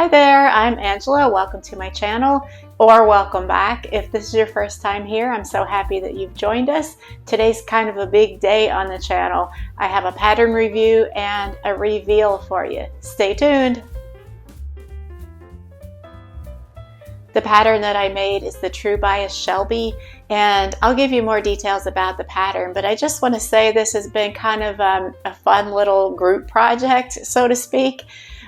Hi there, I'm Angela. Welcome to my channel, or welcome back. If this is your first time here, I'm so happy that you've joined us. Today's kind of a big day on the channel. I have a pattern review and a reveal for you. Stay tuned. The pattern that I made is the True Bias Shelby, and I'll give you more details about the pattern, but I just want to say this has been kind of a fun little group project, so to speak.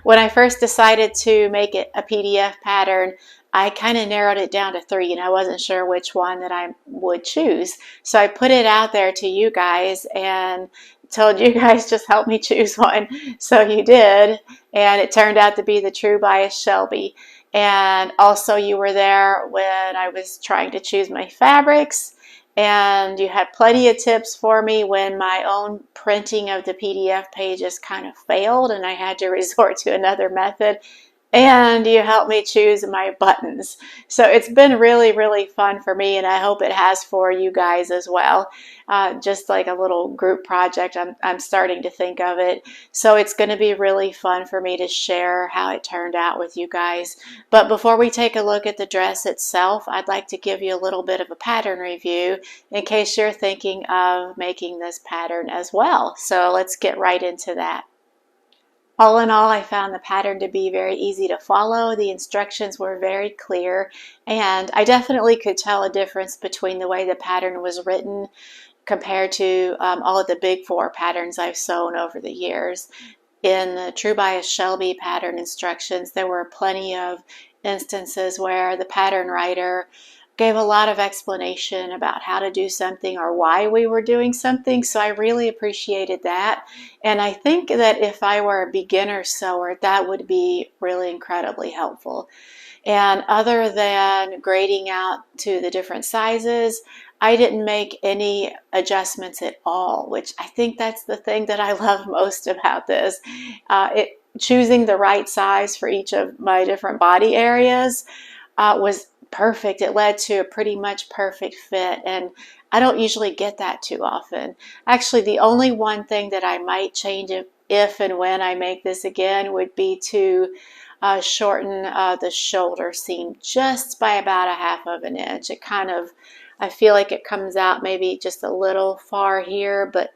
When I first decided to make it a PDF pattern, I kind of narrowed it down to 3 and I wasn't sure which one that I would choose. So I put it out there to you guys and told you guys just help me choose one. So you did, and it turned out to be the True Bias Shelby. And also you were there when I was trying to choose my fabrics, and you had plenty of tips for me when my own printing of the PDF pages kind of failed and I had to resort to another method. And you helped me choose my buttons. So it's been really, really fun for me, and I hope it has for you guys as well. Just like a little group project, I'm starting to think of it. So it's going to be really fun for me to share how it turned out with you guys. But before we take a look at the dress itself, I'd like to give you a little bit of a pattern review in case you're thinking of making this pattern as well. So let's get right into that. All in all, I found the pattern to be very easy to follow. The instructions were very clear, and I definitely could tell a difference between the way the pattern was written compared to all of the big 4 patterns I've sewn over the years. In the True Bias Shelby pattern instructions, there were plenty of instances where the pattern writer gave a lot of explanation about how to do something or why we were doing something, so I really appreciated that. And I think that if I were a beginner sewer, that would be really incredibly helpful. And other than grading out to the different sizes, I didn't make any adjustments at all, which I think that's the thing that I love most about this. Choosing the right size for each of my different body areas was perfect. It led to a pretty much perfect fit, and I don't usually get that too often. Actually, the only one thing that I might change if and when I make this again would be to shorten the shoulder seam just by about 1/2 of an inch. It kind of, I feel like it comes out maybe just a little far here, but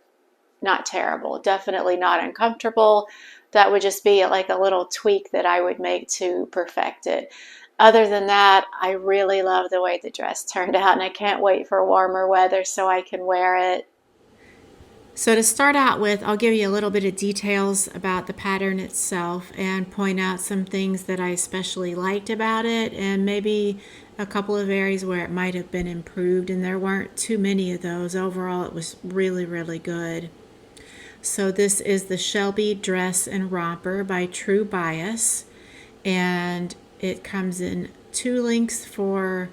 not terrible. Definitely not uncomfortable. That would just be like a little tweak that I would make to perfect it. Other than that, I really love the way the dress turned out, and I can't wait for warmer weather so I can wear it. So to start out with, I'll give you a little bit of details about the pattern itself and point out some things that I especially liked about it, and maybe a couple of areas where it might have been improved, and there weren't too many of those. Overall, it was really, really good. So this is the Shelby Dress and Romper by True Bias, and it comes in 2 lengths for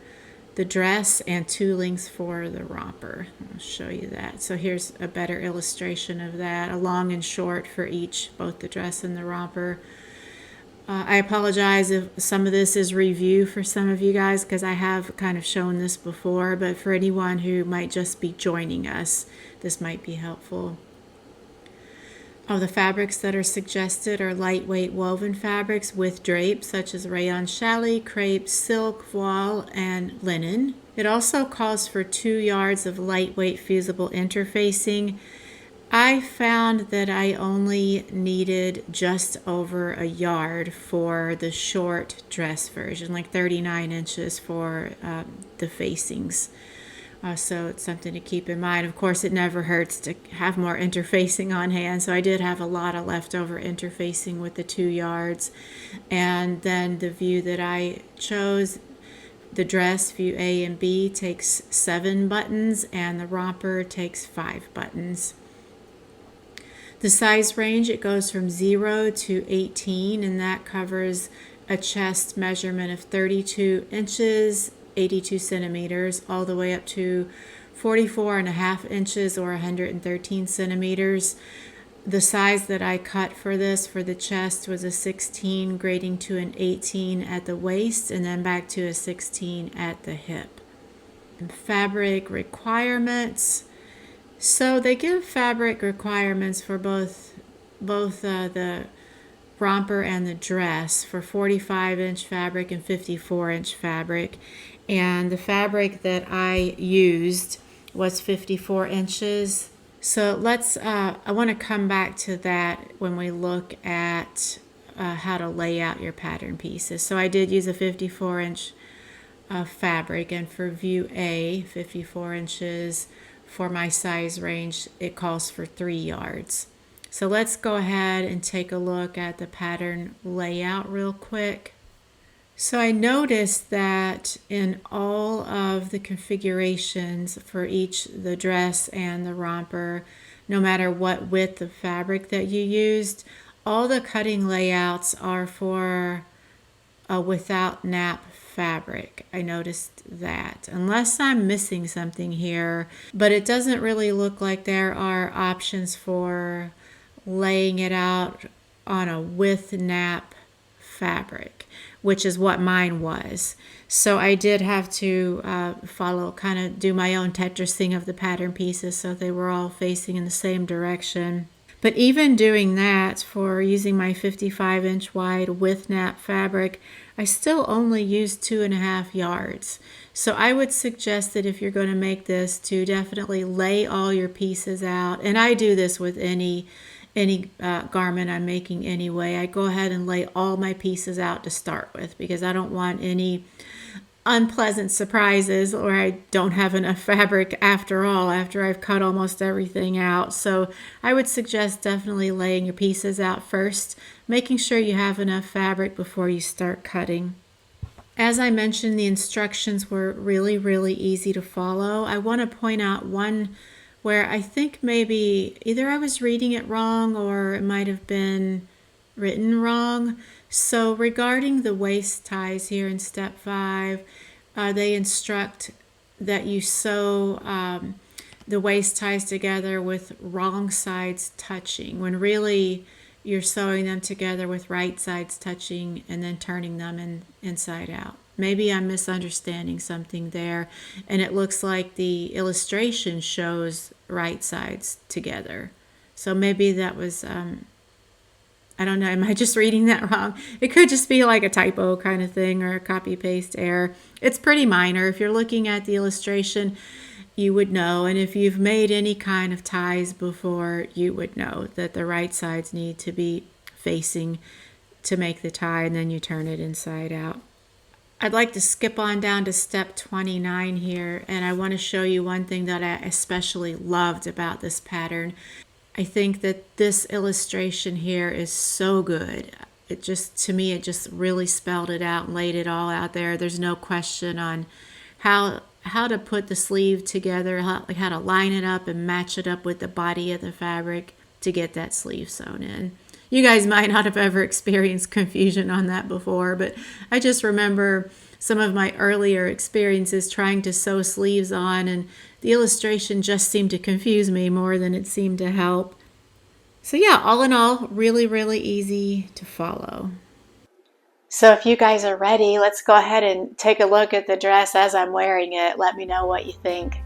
the dress and 2 lengths for the romper. I'll show you that. So here's a better illustration of that, a long and short for each, both the dress and the romper. I apologize if some of this is review for some of you guys, because I have kind of shown this before, but for anyone who might just be joining us, this might be helpful. The fabrics that are suggested are lightweight woven fabrics with drapes such as rayon challis, crepe, silk, voile, and linen. It also calls for 2 yards of lightweight fusible interfacing. I found that I only needed just over 1 yard for the short dress version, like 39 inches for the facings. So it's something to keep in mind. Of course, it never hurts to have more interfacing on hand, so I did have a lot of leftover interfacing with the 2 yards. And then the view that I chose, the dress, view A and B, takes 7 buttons, and the romper takes 5 buttons. The size range, it goes from 0 to 18, and that covers a chest measurement of 32 inches, 82 centimeters, all the way up to 44.5 inches or 113 centimeters. The size that I cut for this, for the chest, was a 16, grading to an 18 at the waist, and then back to a 16 at the hip. And fabric requirements. So they give fabric requirements for both the romper and the dress for 45-inch fabric and 54-inch fabric. And the fabric that I used was 54 inches. So I want to come back to that when we look at how to lay out your pattern pieces. So I did use a 54-inch fabric, and for view A, 54 inches for my size range, it calls for 3 yards. So let's go ahead and take a look at the pattern layout real quick. So I noticed that in all of the configurations for each, the dress and the romper, no matter what width of fabric that you used, all the cutting layouts are for a without nap fabric. I noticed that, unless I'm missing something here, but it doesn't really look like there are options for laying it out on a with nap fabric, which is what mine was. So I did have to kind of do my own Tetrising of the pattern pieces so they were all facing in the same direction. But even doing that, for using my 55-inch wide with nap fabric, I still only used 2.5 yards. So I would suggest that if you're going to make this, to definitely lay all your pieces out. And I do this with any garment I'm making anyway. I go ahead and lay all my pieces out to start with, because I don't want any unpleasant surprises, or I don't have enough fabric after all, after I've cut almost everything out. So I would suggest definitely laying your pieces out first, making sure you have enough fabric before you start cutting. As I mentioned, the instructions were really, really easy to follow. I want to point out one where I think maybe either I was reading it wrong or it might have been written wrong. So regarding the waist ties here in step 5, they instruct that you sew the waist ties together with wrong sides touching, when really you're sewing them together with right sides touching and then turning them inside out. Maybe I'm misunderstanding something there, and it looks like the illustration shows right sides together. So maybe that was, I don't know, am I just reading that wrong? It could just be like a typo kind of thing, or a copy paste error. It's pretty minor. If you're looking at the illustration, you would know. And if you've made any kind of ties before, you would know that the right sides need to be facing to make the tie, and then you turn it inside out. I'd like to skip on down to step 29 here, and I want to show you one thing that I especially loved about this pattern. I think that this illustration here is so good. To me, it just really spelled it out and laid it all out there. There's no question on how to put the sleeve together, how to line it up and match it up with the body of the fabric to get that sleeve sewn in. You guys might not have ever experienced confusion on that before, but I just remember some of my earlier experiences trying to sew sleeves on, and the illustration just seemed to confuse me more than it seemed to help. So yeah, all in all, really, really easy to follow. So if you guys are ready, let's go ahead and take a look at the dress as I'm wearing it. Let me know what you think.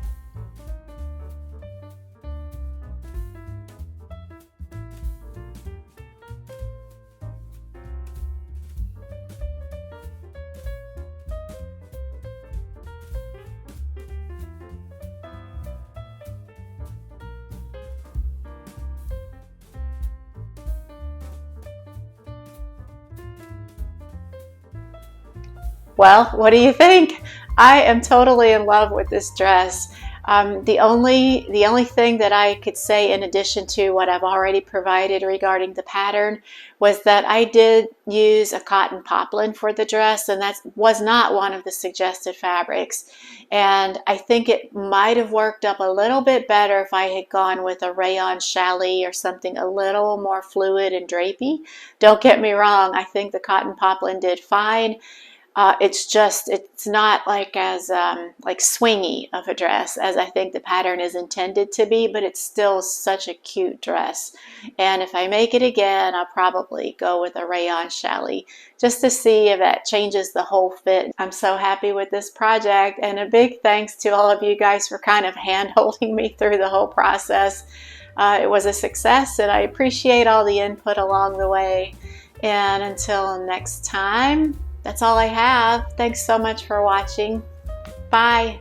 Well, what do you think? I am totally in love with this dress. The only thing that I could say in addition to what I've already provided regarding the pattern was that I did use a cotton poplin for the dress, and that was not one of the suggested fabrics. And I think it might have worked up a little bit better if I had gone with a rayon challis or something a little more fluid and drapey. Don't get me wrong, I think the cotton poplin did fine. It's not like as like swingy of a dress as I think the pattern is intended to be, but it's still such a cute dress. And if I make it again, I'll probably go with a rayon challis just to see if that changes the whole fit. I'm so happy with this project, and a big thanks to all of you guys for kind of hand-holding me through the whole process. It was a success, and I appreciate all the input along the way. And until next time, that's all I have. Thanks so much for watching. Bye.